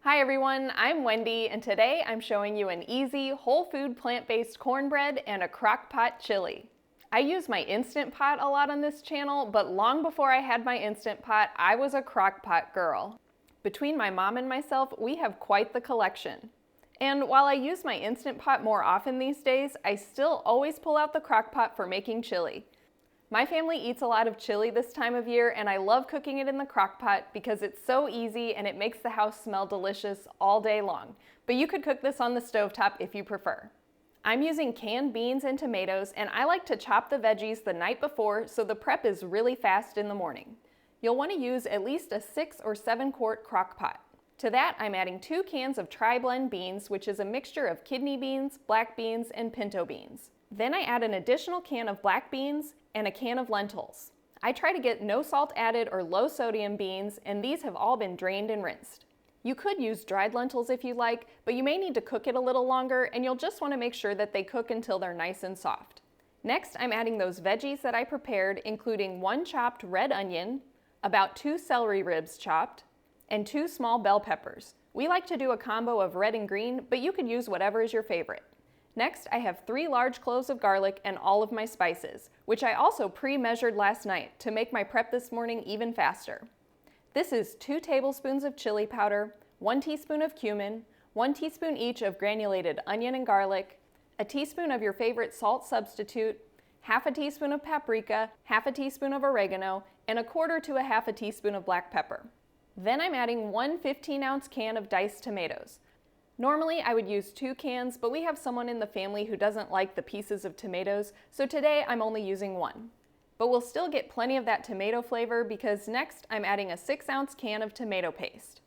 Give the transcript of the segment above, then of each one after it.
Hi everyone, I'm Wendy, and today I'm showing you an easy, whole food plant-based cornbread and a crock pot chili. I use my Instant Pot a lot on this channel, but long before I had my Instant Pot, I was a crock pot girl. Between my mom and myself, we have quite the collection. And while I use my Instant Pot more often these days, I still always pull out the crock pot for making chili. My family eats a lot of chili this time of year, and I love cooking it in the crock pot because it's so easy and it makes the house smell delicious all day long. But you could cook this on the stovetop if you prefer. I'm using canned beans and tomatoes, and I like to chop the veggies the night before so the prep is really fast in the morning. You'll want to use at least a 6 or 7 quart crock pot. To that, I'm adding 2 cans of tri-blend beans, which is a mixture of kidney beans, black beans, and pinto beans. Then I add an additional can of black beans and a can of lentils. I try to get no salt added or low sodium beans, and these have all been drained and rinsed. You could use dried lentils if you like, but you may need to cook it a little longer, and you'll just want to make sure that they cook until they're nice and soft. Next, I'm adding those veggies that I prepared, including 1 chopped red onion, about 2 celery ribs chopped, and 2 small bell peppers. We like to do a combo of red and green, but you could use whatever is your favorite. Next, I have 3 large cloves of garlic and all of my spices, which I also pre-measured last night to make my prep this morning even faster. This is 2 tablespoons of chili powder, 1 teaspoon of cumin, 1 teaspoon each of granulated onion and garlic, a teaspoon of your favorite salt substitute, half a teaspoon of paprika, half a teaspoon of oregano, and 1/4 to 1/2 teaspoon of black pepper. Then I'm adding 1 15-ounce can of diced tomatoes. Normally I would use 2 cans, but we have someone in the family who doesn't like the pieces of tomatoes, so today I'm only using 1. But we'll still get plenty of that tomato flavor because next I'm adding a 6-ounce can of tomato paste.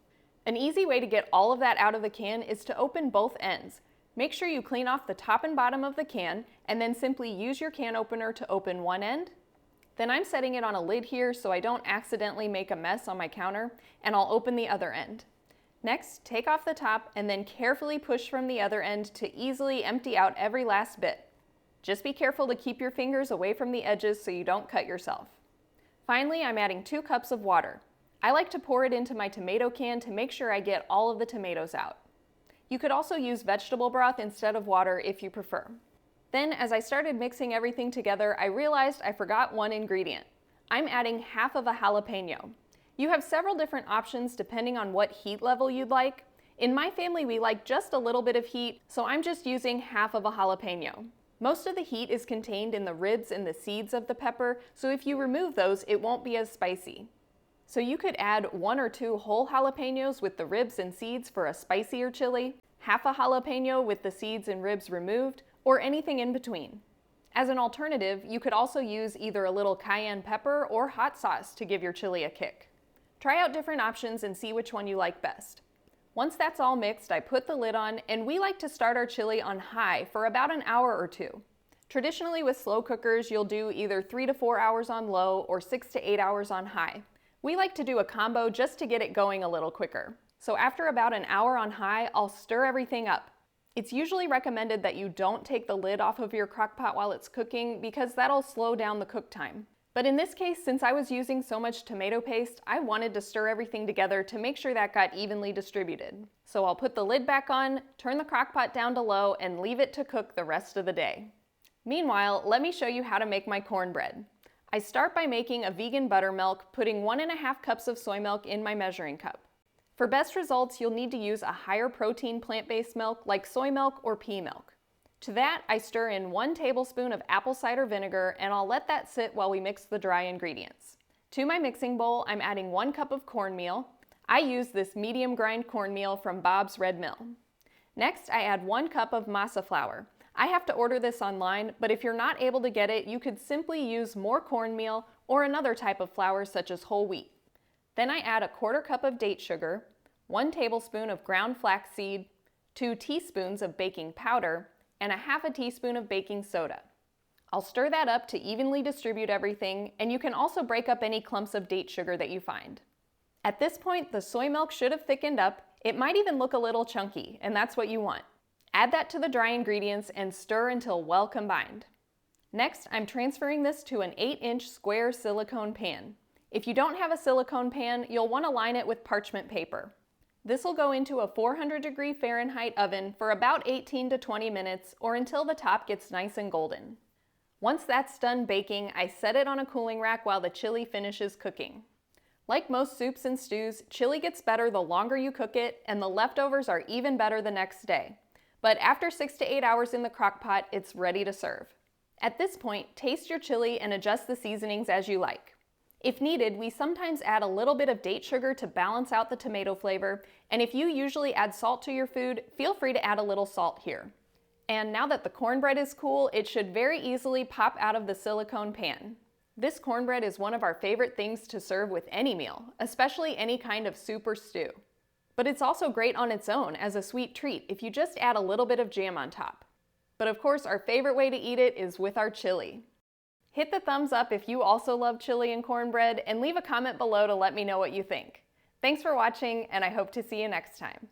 An easy way to get all of that out of the can is to open both ends. Make sure you clean off the top and bottom of the can, and then simply use your can opener to open one end. Then I'm setting it on a lid here so I don't accidentally make a mess on my counter, and I'll open the other end. Next, take off the top and then carefully push from the other end to easily empty out every last bit. Just be careful to keep your fingers away from the edges so you don't cut yourself. Finally, I'm adding 2 cups of water. I like to pour it into my tomato can to make sure I get all of the tomatoes out. You could also use vegetable broth instead of water if you prefer. Then, as I started mixing everything together, I realized I forgot one ingredient. I'm adding half of a jalapeno. You have several different options depending on what heat level you'd like. In my family, we like just a little bit of heat, so I'm just using half of a jalapeno. Most of the heat is contained in the ribs and the seeds of the pepper, so if you remove those, it won't be as spicy. So you could add 1 or 2 whole jalapenos with the ribs and seeds for a spicier chili, half a jalapeno with the seeds and ribs removed, or anything in between. As an alternative, you could also use either a little cayenne pepper or hot sauce to give your chili a kick. Try out different options and see which one you like best. Once that's all mixed, I put the lid on, and we like to start our chili on high for about an hour or 2. Traditionally with slow cookers, you'll do either 3 to 4 hours on low or 6 to 8 hours on high. We like to do a combo just to get it going a little quicker. So after about an hour on high, I'll stir everything up. It's usually recommended that you don't take the lid off of your crock pot while it's cooking because that'll slow down the cook time. But in this case, since I was using so much tomato paste, I wanted to stir everything together to make sure that got evenly distributed. So I'll put the lid back on, turn the crock pot down to low, and leave it to cook the rest of the day. Meanwhile, let me show you how to make my cornbread. I start by making a vegan buttermilk, putting 1½ cups of soy milk in my measuring cup. For best results, you'll need to use a higher protein plant-based milk like soy milk or pea milk. To that, I stir in 1 tablespoon of apple cider vinegar, and I'll let that sit while we mix the dry ingredients. To my mixing bowl, I'm adding 1 cup of cornmeal. I use this medium grind cornmeal from Bob's Red Mill. Next, I add 1 cup of masa flour. I have to order this online, but if you're not able to get it, you could simply use more cornmeal or another type of flour such as whole wheat. Then I add 1/4 cup of date sugar, 1 tablespoon of ground flaxseed, 2 teaspoons of baking powder, and 1/2 teaspoon of baking soda. I'll stir that up to evenly distribute everything, and you can also break up any clumps of date sugar that you find. At this point, the soy milk should have thickened up. It might even look a little chunky, and that's what you want. Add that to the dry ingredients and stir until well combined. Next, I'm transferring this to an 8-inch square silicone pan. If you don't have a silicone pan, you'll want to line it with parchment paper. This will go into a 400-degree Fahrenheit oven for about 18 to 20 minutes or until the top gets nice and golden. Once that's done baking, I set it on a cooling rack while the chili finishes cooking. Like most soups and stews, chili gets better the longer you cook it, and the leftovers are even better the next day. But after 6 to 8 hours in the crock pot, it's ready to serve. At this point, taste your chili and adjust the seasonings as you like. If needed, we sometimes add a little bit of date sugar to balance out the tomato flavor, and if you usually add salt to your food, feel free to add a little salt here. And now that the cornbread is cool, it should very easily pop out of the silicone pan. This cornbread is one of our favorite things to serve with any meal, especially any kind of soup or stew. But it's also great on its own as a sweet treat if you just add a little bit of jam on top. But of course, our favorite way to eat it is with our chili. Hit the thumbs up if you also love chili and cornbread, and leave a comment below to let me know what you think. Thanks for watching, and I hope to see you next time.